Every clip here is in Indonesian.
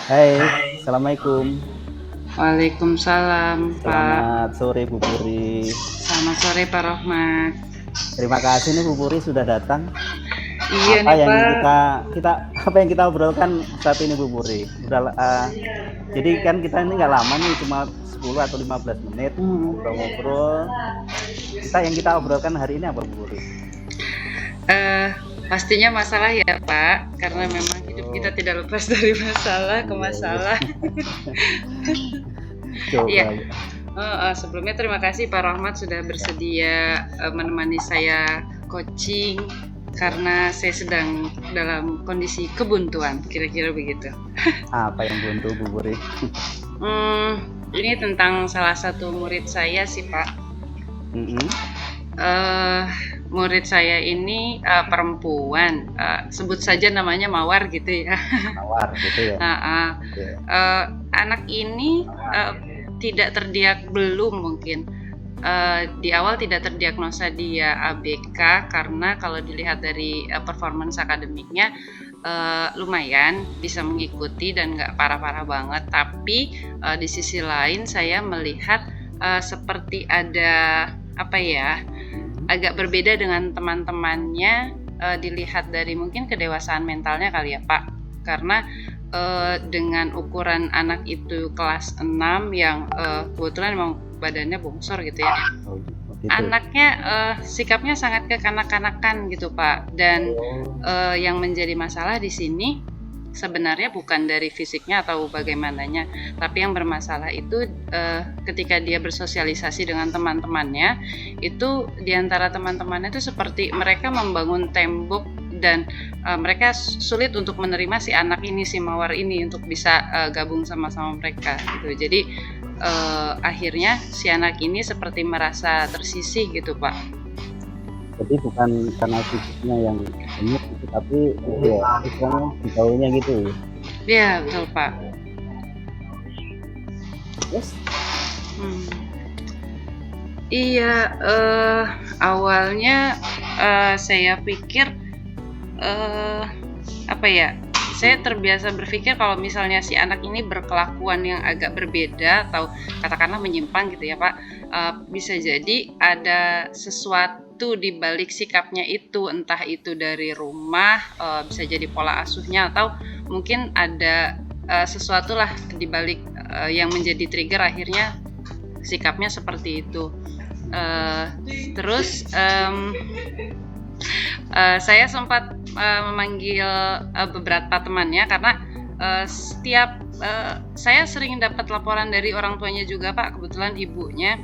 Hai, assalamualaikum. Waalaikumsalam, Pak. Selamat sore Bu Puri. Selamat sore, Pak Rohmat. Terima kasih nih Bu Puri sudah datang. Iya Apa nih, yang Pak. kita kita apa yang kita obrolkan saat ini Bu Puri? Jadi kan kita ini nggak lama nih, cuma 10 atau 15 menit Hmm. ngobrol-ngobrol. Kita obrolkan hari ini apa Bu Puri? Eh, Pastinya masalah ya, Pak. Karena memang hidup kita Oh, tidak lepas dari masalah ke iya iya. masalah. Iya. Coba. Sebelumnya terima kasih Pak Rohmat sudah bersedia menemani saya coaching karena saya sedang dalam kondisi kebuntuan, kira-kira begitu. Apa yang buntu Bu Puri? Hmm, ini tentang salah satu murid saya sih, Pak. Mm-mm. eh Murid saya ini perempuan, sebut saja namanya Mawar gitu ya. Mawar gitu ya. Nah, Iya. anak ini tidak belum mungkin di awal tidak terdiagnosa dia ABK karena kalau dilihat dari performance akademiknya lumayan bisa mengikuti dan nggak parah-parah banget. Tapi di sisi lain saya melihat seperti ada apa ya, Mhm. agak berbeda dengan teman-temannya, dilihat dari mungkin kedewasaan mentalnya kali ya, Pak. Karena, dengan ukuran anak itu kelas 6 yang, kebetulan memang badannya bongsor gitu ya, Oh, gitu. anaknya, sikapnya sangat kekanak-kanakan gitu, Pak. Dan, Oh. yang menjadi masalah di sini sebenarnya bukan dari fisiknya atau bagaimananya, tapi yang bermasalah itu ketika dia bersosialisasi dengan teman-temannya, itu di antara teman-temannya itu seperti mereka membangun tembok dan mereka sulit untuk menerima si anak ini, si Mawar ini untuk bisa gabung sama-sama mereka gitu. Jadi akhirnya si anak ini seperti merasa tersisih gitu, Pak. Jadi bukan karena fisiknya yang gemuk gitu, tapi itu ya, istilahnya digaulnya gitu. Iya, betul, Pak. Terus, Hmm. Iya, awalnya saya pikir eh apa ya? Saya terbiasa berpikir kalau misalnya si anak ini berkelakuan yang agak berbeda atau katakanlah menyimpang gitu ya, Pak. Bisa jadi ada sesuatu di balik sikapnya itu, entah itu dari rumah, bisa jadi pola asuhnya atau mungkin ada sesuatu lah di balik yang menjadi trigger akhirnya sikapnya seperti itu. Uh, Terus saya sempat memanggil beberapa temannya karena setiap saya sering dapat laporan dari orang tuanya juga, Pak. Kebetulan ibunya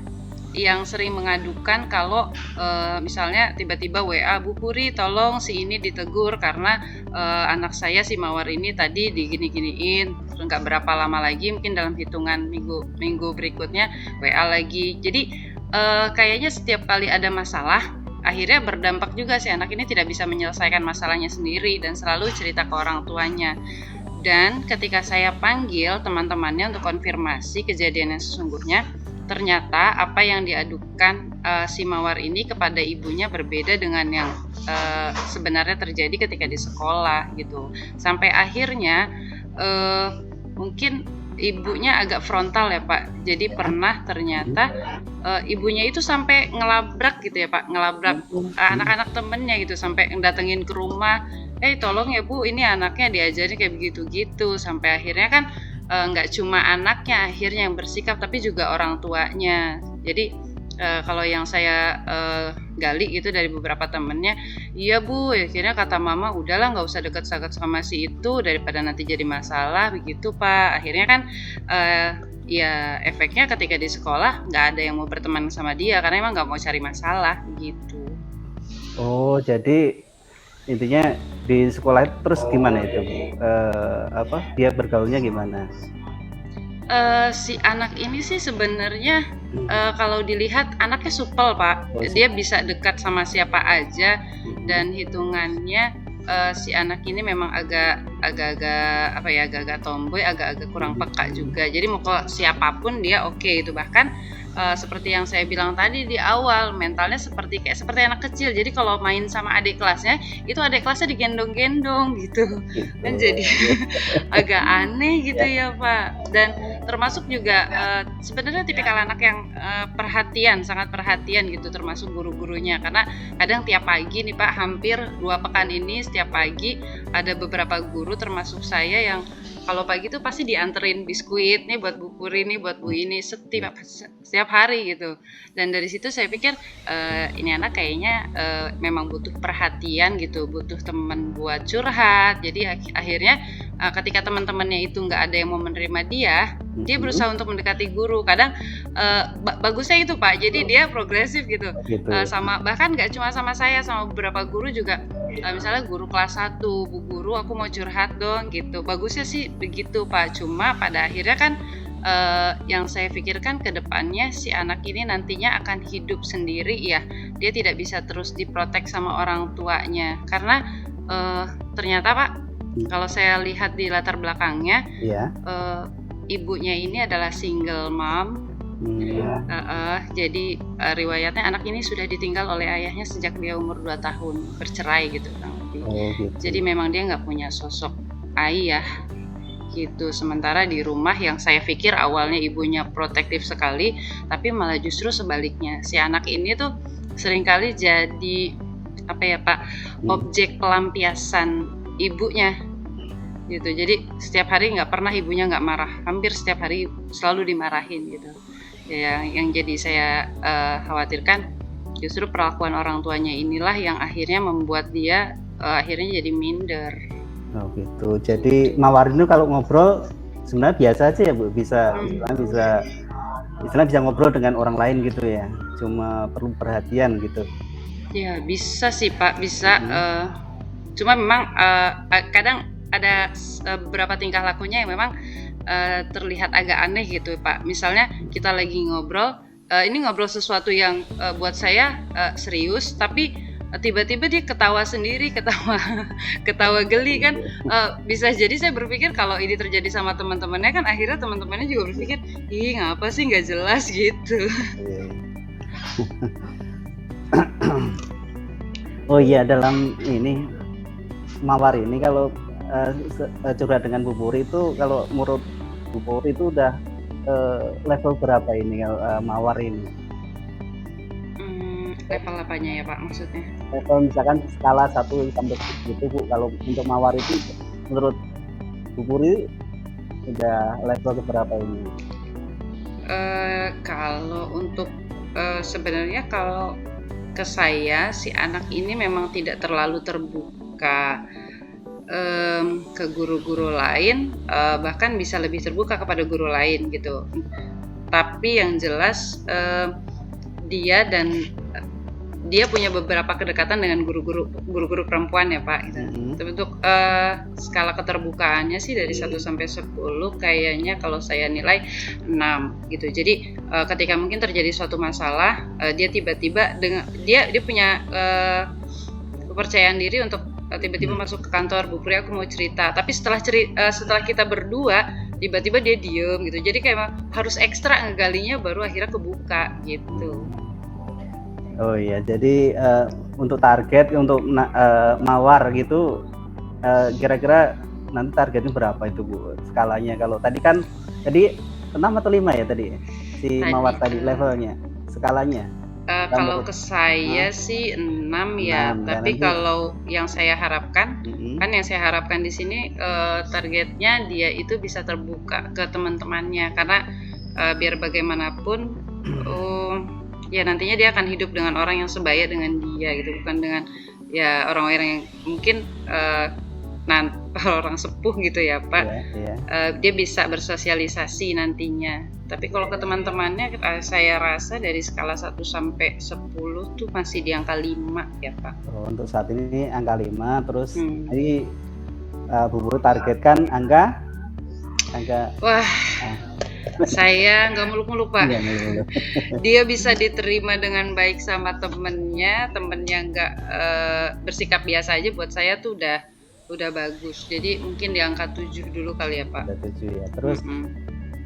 yang sering mengadukan kalau misalnya tiba-tiba WA, Bu Puri tolong si ini ditegur karena anak saya si Mawar ini tadi digini-giniin. Terus nggak berapa lama lagi mungkin dalam hitungan minggu berikutnya WA lagi. Jadi kayaknya setiap kali ada masalah akhirnya berdampak juga si anak ini tidak bisa menyelesaikan masalahnya sendiri dan selalu cerita ke orang tuanya. Dan ketika saya panggil teman-temannya untuk konfirmasi kejadian yang sesungguhnya, ternyata apa yang diadukan si Mawar ini kepada ibunya berbeda dengan yang sebenarnya terjadi ketika di sekolah gitu. Sampai akhirnya mungkin ibunya agak frontal ya, Pak. Jadi pernah ternyata ibunya itu sampai ngelabrak gitu ya, Pak, ngelabrak anak-anak temennya gitu sampai datengin ke rumah, tolong ya Bu, ini anaknya diajarin kayak begitu-gitu." Sampai akhirnya kan nggak cuma anaknya akhirnya yang bersikap tapi juga orang tuanya. Jadi kalau yang saya gali gitu dari beberapa temennya, "Iya Bu, akhirnya kata mama udahlah nggak usah deket-deket sama si itu daripada nanti jadi masalah," begitu, Pak. Akhirnya kan ya efeknya ketika di sekolah nggak ada yang mau berteman sama dia karena emang nggak mau cari masalah gitu. oh jadi intinya di sekolah itu terus gimana itu? Dia bergaulnya gimana? Si anak ini sih sebenarnya kalau dilihat anaknya supel, Pak. Oh, Dia bisa dekat sama siapa aja dan hitungannya si anak ini memang agak-agak apa ya, agak-agak tomboy, agak-agak kurang peka juga. Jadi mau ke siapapun dia oke itu. Bahkan seperti yang saya bilang tadi di awal, mentalnya seperti anak kecil. Jadi kalau main sama adik kelasnya, itu adik kelasnya digendong-gendong gitu. Kan Gitu. jadi agak aneh gitu Ya. ya Pak. Dan termasuk juga sebenarnya tipikal anak yang perhatian, sangat perhatian gitu, termasuk guru-gurunya. Karena kadang tiap pagi nih Pak, hampir 2 pekan ini setiap pagi ada beberapa guru termasuk saya yang kalau pagi tuh pasti dianterin biskuit nih buat Bu Puri nih, buat Bu ini setiap hari gitu. Dan dari situ saya pikir ini anak kayaknya memang butuh perhatian gitu, butuh teman buat curhat. Jadi akhirnya ketika teman-temannya itu nggak ada yang mau menerima dia berusaha untuk mendekati guru. Kadang bagusnya itu Pak, jadi dia progresif gitu. Gitu. Sama bahkan nggak cuma sama saya, sama beberapa guru juga. Misalnya guru kelas 1, Bu Guru aku mau curhat dong gitu. Bagusnya sih begitu Pak, cuma pada akhirnya kan yang saya pikirkan ke depannya si anak ini nantinya akan hidup sendiri ya. Dia tidak bisa terus diprotek sama orang tuanya. Karena ternyata Pak, kalau saya lihat di latar belakangnya, Iya. ibunya ini adalah single mom. Jadi riwayatnya anak ini sudah ditinggal oleh ayahnya sejak dia umur 2 tahun, bercerai gitu kan. Gitu. Jadi memang dia nggak punya sosok ayah gitu. Sementara di rumah yang saya pikir awalnya ibunya protektif sekali, tapi malah justru sebaliknya. Si anak ini tuh seringkali jadi apa ya Pak, objek pelampiasan ibunya gitu. Jadi setiap hari nggak pernah ibunya nggak marah, hampir setiap hari selalu dimarahin gitu. Yang jadi saya khawatirkan justru perlakuan orang tuanya inilah yang akhirnya membuat dia akhirnya jadi minder. Oh gitu. Jadi Mawar itu kalau ngobrol sebenarnya biasa aja ya Bu, bisa bisa ngobrol dengan orang lain gitu ya. Cuma perlu perhatian gitu. Ya bisa sih Pak, bisa. Cuma memang kadang ada beberapa tingkah lakunya yang memang terlihat agak aneh gitu Pak. Misalnya kita lagi ngobrol, ini ngobrol sesuatu yang buat saya serius, tapi tiba-tiba dia ketawa sendiri, ketawa geli kan. Bisa jadi saya berpikir kalau ini terjadi sama teman-temannya kan akhirnya teman-temannya juga berpikir, ih ngapa sih nggak jelas gitu. Oh iya, dalam ini Mawar ini kalau curhat dengan Bu Puri itu, kalau menurut Bu Puri itu udah level berapa ini Mawar ini? Level apanya ya Pak maksudnya? Level misalkan skala 1 sampai 10 gitu Bu, kalau untuk Mawar itu menurut Bu Puri udah level keberapa ini? Kalau untuk sebenarnya kalau ke saya si anak ini memang tidak terlalu terbuka ke guru-guru lain, bahkan bisa lebih terbuka kepada guru lain gitu. Tapi yang jelas dia punya beberapa kedekatan dengan guru-guru perempuan ya Pak gitu. Untuk skala keterbukaannya sih dari 1 sampai 10 kayaknya kalau saya nilai 6 gitu. Jadi ketika mungkin terjadi suatu masalah, dia tiba-tiba dia punya kepercayaan diri untuk tiba-tiba masuk ke kantor, Bu Puri aku mau cerita. Tapi setelah kita berdua tiba-tiba dia diem gitu. Jadi kayak harus ekstra ngegalinya baru akhirnya kebuka gitu. Oh iya, jadi untuk target untuk Mawar gitu kira-kira nanti targetnya berapa itu Bu? Skalanya kalau tadi kan 6 atau 5 ya tadi si Mawar tadi levelnya, skalanya. Kalau ke saya sih 6 ya, tapi kalau yang saya harapkan yang saya harapkan di sini targetnya dia itu bisa terbuka ke teman-temannya, karena biar bagaimanapun ya nantinya dia akan hidup dengan orang yang sebaya dengan dia gitu, bukan dengan ya orang-orang yang mungkin orang sepuh gitu ya Pak. Dia bisa bersosialisasi nantinya. Tapi kalau ke teman-temannya saya rasa dari skala 1 sampai 10 tuh masih di angka 5 ya Pak. Untuk saat ini angka 5, terus jadi Bu Puri targetkan angka wah saya nggak muluk-muluk Pak. Dia bisa diterima dengan baik sama temennya nggak bersikap biasa aja, buat saya tuh udah bagus. Jadi mungkin di angka 7 dulu kali ya Pak. Udah 7 ya. Terus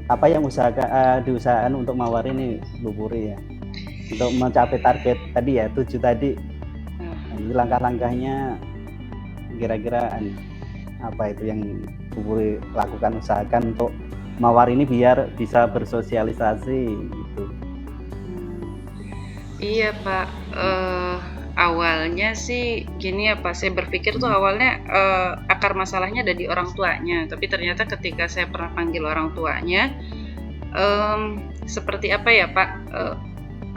apa yang diusahakan untuk Mawar ini Bu Puri ya, untuk mencapai target tadi ya 7 tadi. Ini langkah-langkahnya kira-kira apa itu yang Bu Puri lakukan, usahakan untuk Mawar ini biar bisa bersosialisasi gitu. Iya Pak, awalnya sih gini ya Pak, saya berpikir tuh awalnya akar masalahnya ada di orang tuanya, tapi ternyata ketika saya pernah panggil orang tuanya, seperti apa ya Pak,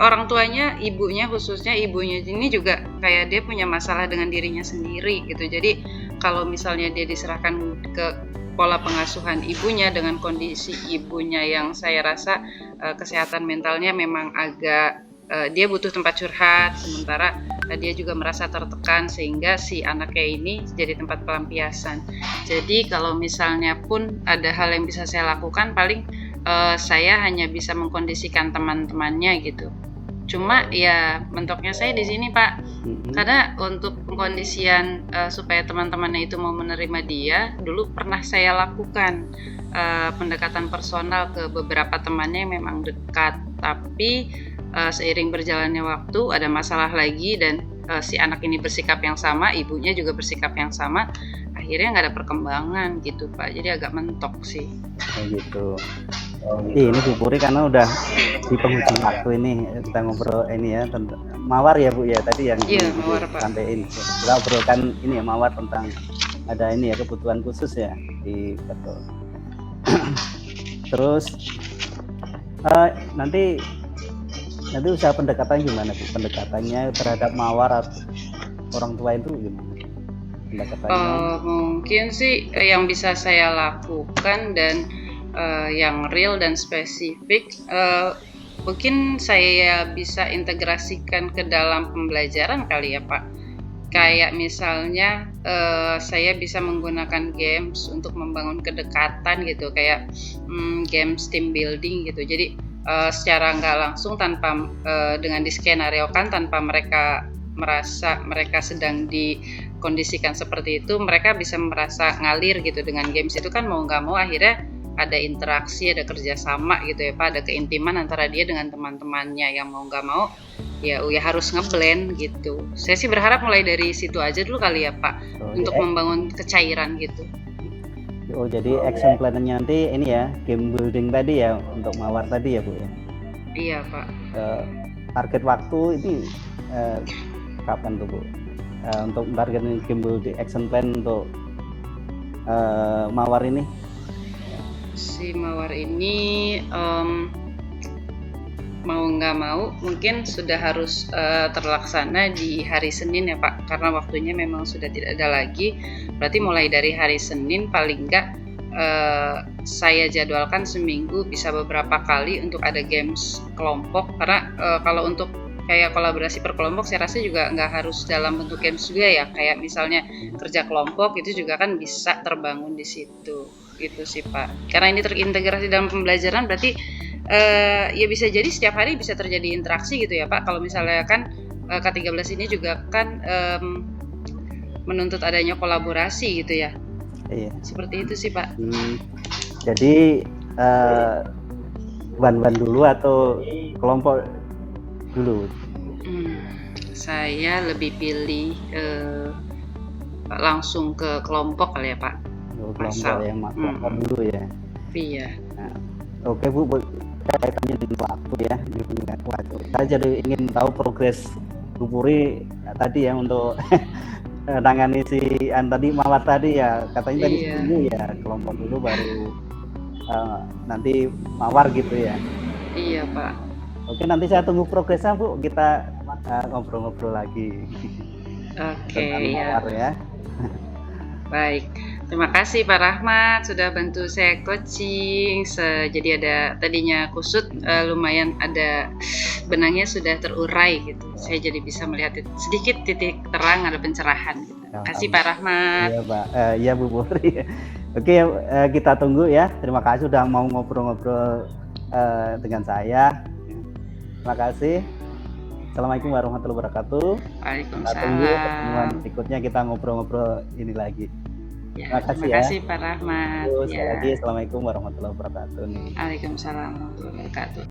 orang tuanya, ibunya khususnya ibunya ini juga kayak dia punya masalah dengan dirinya sendiri gitu. Jadi kalau misalnya dia diserahkan ke pola pengasuhan ibunya dengan kondisi ibunya yang saya rasa kesehatan mentalnya memang agak dia butuh tempat curhat, sementara dia juga merasa tertekan sehingga si anaknya ini jadi tempat pelampiasan. Jadi kalau misalnya pun ada hal yang bisa saya lakukan, paling saya hanya bisa mengkondisikan teman-temannya gitu. Cuma ya mentoknya saya di sini Pak, karena untuk pengkondisian supaya teman-temannya itu mau menerima dia, dulu pernah saya lakukan pendekatan personal ke beberapa temannya yang memang dekat, tapi seiring berjalannya waktu ada masalah lagi dan si anak ini bersikap yang sama, ibunya juga bersikap yang sama, akhirnya nggak ada perkembangan gitu Pak, jadi agak mentok sih. Gitu. Ini Bu Puri karena udah di penghujung waktu ini kita ngobrol ini ya tentang Mawar ya Bu ya tadi yang Mawar, Pak. Sampaikan kita obrolkan ini ya Mawar tentang ada ini ya kebutuhan khusus ya di betul. Terus nanti usaha pendekatan gimana Bu? Pendekatannya terhadap Mawar atau orang tua itu gimana? Pendekatannya? Mungkin sih yang bisa saya lakukan dan yang real dan spesifik, mungkin saya bisa integrasikan ke dalam pembelajaran kali ya Pak. Kayak misalnya saya bisa menggunakan games untuk membangun kedekatan gitu, kayak games team building gitu. Jadi secara nggak langsung tanpa dengan diskenariokan tanpa mereka merasa mereka sedang dikondisikan seperti itu, mereka bisa merasa ngalir gitu dengan games itu kan, mau nggak mau akhirnya ada interaksi, ada kerjasama gitu ya Pak, ada keintiman antara dia dengan teman-temannya yang mau nggak mau ya harus ngeblend gitu. Saya sih berharap mulai dari situ aja dulu kali ya Pak, untuk membangun kecairan gitu. Jadi action plan-nya nanti ini ya, game building tadi ya untuk Mawar tadi ya Bu ya? Iya Pak. Target waktu ini kapan tuh Bu? Untuk target game building action plan untuk Mawar ini? Si Mawar ini mau nggak mau mungkin sudah harus terlaksana di hari Senin ya Pak, karena waktunya memang sudah tidak ada lagi. Berarti mulai dari hari Senin paling nggak saya jadwalkan seminggu bisa beberapa kali untuk ada games kelompok, karena kalau untuk kayak kolaborasi per kelompok saya rasa juga nggak harus dalam bentuk games juga ya, kayak misalnya kerja kelompok itu juga kan bisa terbangun di situ gitu sih Pak. Karena ini terintegrasi dalam pembelajaran berarti ya bisa jadi setiap hari bisa terjadi interaksi gitu ya Pak. Kalau misalnya kan K13 ini juga kan menuntut adanya kolaborasi gitu ya. Iya. Seperti itu sih Pak. Jadi ban-ban dulu atau kelompok dulu? Saya lebih pilih langsung ke kelompok kali ya Pak. Kelompok yang kelompok dulu ya. Iya. Nah, oke Bu, kaitannya dengan waktu ya. Saya jadi ingin tahu progres Bu Puri tadi ya untuk tangani si tadi Mawar tadi ya, katanya tadi seminggu ya kelompok dulu baru nanti Mawar gitu ya. Iya Pak. Oke, nanti saya tunggu progresnya Bu, kita ngobrol-ngobrol lagi. Oke ya. Baik, terima kasih Pak Rahmat sudah bantu saya coaching. Jadi ada tadinya kusut, lumayan ada benangnya sudah terurai gitu. Saya jadi bisa melihat sedikit titik terang, ada pencerahan. Gitu. Terima kasih Pak Rahmat. Iya Pak, iya Bu Puri. Oke, kita tunggu ya. Terima kasih sudah mau ngobrol-ngobrol dengan saya. Terima kasih. Assalamualaikum warahmatullahi wabarakatuh. Waalaikumsalam. Kita tunggu pertemuan berikutnya, kita ngobrol-ngobrol ini lagi. Ya, Makasih terima ya. kasih Pak Rahmat. Sekali lagi Ya, assalamualaikum warahmatullahi wabarakatuh nih. Waalaikumsalam warahmatullahi wabarakatuh.